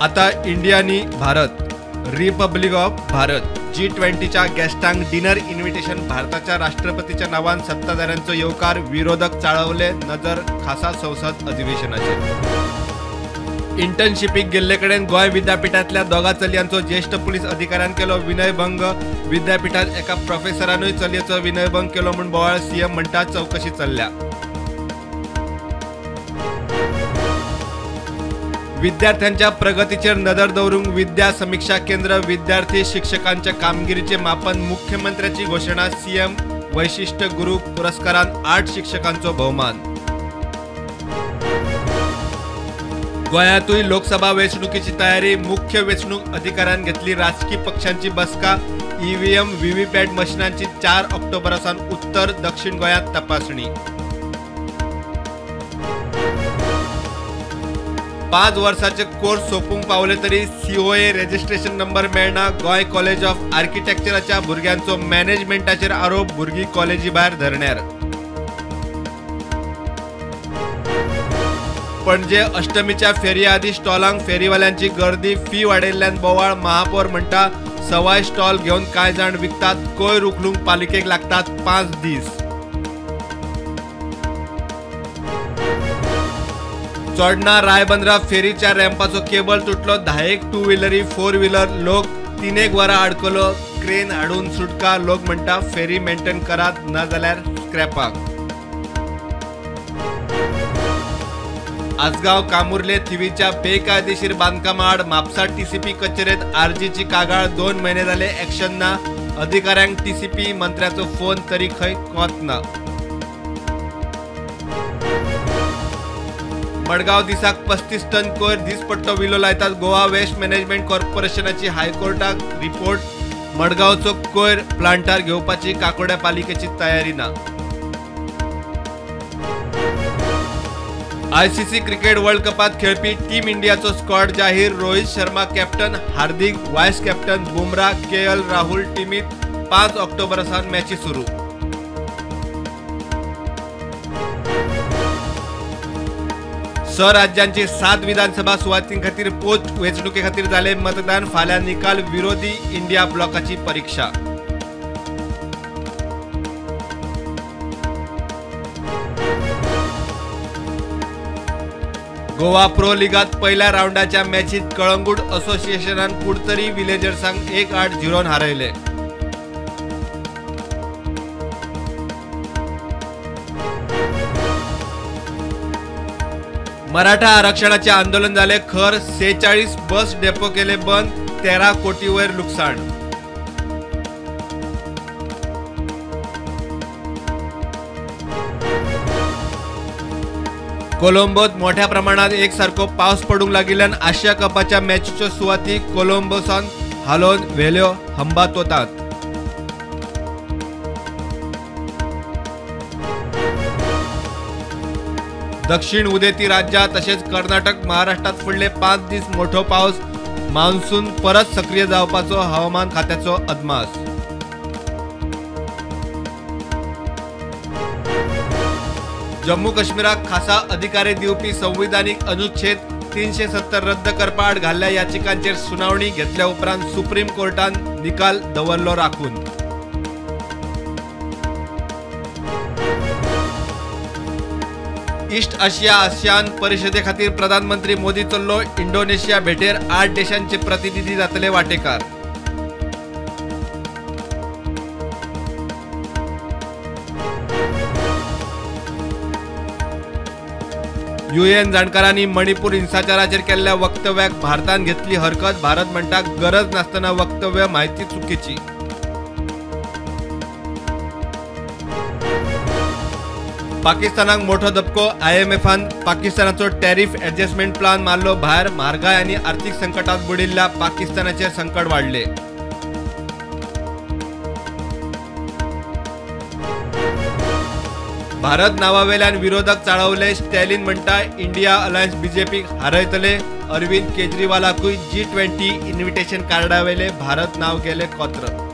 आता इंडियानी Bharat republic of Bharat G20च्या गेस्टांक डिनर इन्व्हिटेशन भारताच्या राष्ट्रपतीच्या नावान सत्ताधाऱ्यांचो येवकार विरोधक चाळवले नजर खासा संसद अधिवेशनाचे। इंटर्नशिपीक गेल्ले कडेन गोय विद्यापीठातल्या दोगा चलयांचो ज्येष्ठ पुलीस अधिकाऱ्यान केलो विनयभंग। विद्यापीठात एका प्रोफेसरानूय चलयेचो विनयभंग केलो म्हूण बोवाळ सीएम म्हणटा चौकशी चल्ल्या। विद्यार्थ्यांच्या प्रगतीचेर नजर दवरूंक विद्या समीक्षा केंद्र विद्यार्थी शिक्षकांच्या कामगिरीचे मापन मुख्यमंत्र्याची घोषणा। सीएम वैशिष्ट्य गुरु पुरस्कारान 8 शिक्षकांचो भोवमान। गोंयांतूय लोकसभा वेंचणुकीची तयारी मुख्य वेंचणूक अधिकाऱ्यान घेतली राजकीय पक्षांची बसका। ईव्हीएम व्हीव्हीपॅट मशिनांची 4 ऑक्टोबरासान उत्तर दक्षिण गोंयांत तपासणी। 5 वर्षाचे कोर्स सोपूंक पावले तरी सीओए रजिस्ट्रेशन नंबर मेळना। गोंय कॉलेज ऑफ आर्किटेक्चराच्या भुरग्यांचो मॅनेजमेंटाचेर आरोप भुरगीं कॉलेजी भायर धरण्यार। पणजे अष्टमीच्या फेरये आदी स्टॉलांक फेरीवाल्यांची गर्दी फी वाडयल्ल्यान बोवाळ। महापौर म्हणटा सवाय स्टॉल घेवन कांय जाण विकतात कोयर उखलूंक पालिकेक लागतात 5 दीस। चोडणा रायबंदरा फेरीच्या रॅम्पाचो केबल तुटलो 10 टू व्हीलरी 4 व्हीलर लोक 3 वरां आडकलो क्रेन हाडून सुटका। लोक म्हणटा फेरी मेंटेन करात ना जाल्यार स्क्रॅपाक। आसगांव कामुर्ले थिवीच्या बेकायदेशीर बांदकामा आड म्हापसा टीसीपी कचेरेत आरजीची कागाळ 2 महिने जाले एक्शन ना। अधिकाऱ्यांक टीसीपी मंत्र्याचो फोन तरी खंय कोत ना। मडगांव दिसाक 35 टन कोयर दिसपट्टो विलो लायतात गोवा वेस्ट मॅनेजमेंट कॉर्पोरेशनाची हायकोर्टाक रिपोर्ट। मडगांवचो कोयर प्लांटार घेवपाची काकोड्या पालिकेची तयारी ना। आयसीसी क्रिकेट वर्ल्ड कपात खेळपी टीम इंडियाचो स्क्वॉड जाहीर। Rohit Sharma captain, Hardik vice captain, Bumrah, KL Rahul टीमीत। 5 ऑक्टोबरासान मॅची सुरू। राज्यांची 7 विधानसभा सुवातींखातीर पोस्ट वेंचणुके खातीर जाले मतदान। फाल्यां निकाल विरोधी इंडिया ब्लॉकाची परीक्षा। गोवा प्रो लीगात पहिल्या राऊंडाच्या मॅचीत कळंगूट असोसिएशनान कुडतरी विलेजर्सांक 1-8 हारयले। मराठा आरक्षणाचे आंदोलन झाले खर। 46 बस डेपो केले बंद। 13 कोटी वयर नुकसान। कोलंबोत मोठ्या प्रमाणात एकसारखो पावस पडूंक लागिल्ल्यान आशिया कपाच्या मॅचीच्यो सुवाती कोलंबोसान हालोवन व्हेल्यो हंबातोतात। दक्षिण उदेती राज्यात तसेच कर्नाटक महाराष्ट्रात फुडले 5 दीस मोठो पावस। मान्सून परत सक्रिय जावपाचो हवामान खात्याचो अदमास। जम्मू काश्मीराक खासा अधिकारी दिवपी संविधानीक अनुच्छेद 370 रद्द करपा आड घाल्ल्या याचिकांचेर सुनावणी घेतल्या उपरांत सुप्रीम कोर्टान निकाल दवरलो राखून। ईस्ट आशिया आसियान परिषदे खातीर प्रधानमंत्री मोदी चल्लो इंडोनेशिया भेटेर। 8 देशांचे प्रतिनिधी जातले वाटेकार। यूएन जाणकारांनी मणिपूर हिंसाचाराचेर केल्ल्या वक्तव्याक भारतान घेतली हरकत। भारत म्हणटा गरज नासतना वक्तव्य माहिती चुकीची। पाकिस्तानाक मोठो धपको। IMFन पाकिस्तानाचो टॅरिफ ॲडजस्टमेंट प्लान मारलो भायर। म्हारगाय आनी आर्थीक संकटात बुडिल्ल्या पाकिस्तानाचेर संकट वाडले। भारत नावावेल्यान विरोधक चाळवले। स्टॅलिन म्हणटा इंडिया अलायन्स बीजेपीक हारयतले। अरविंद केजरीवालाकूय G20 इन्व्हिटेशन कार्डावेले भारत नाव गेले कोत्र।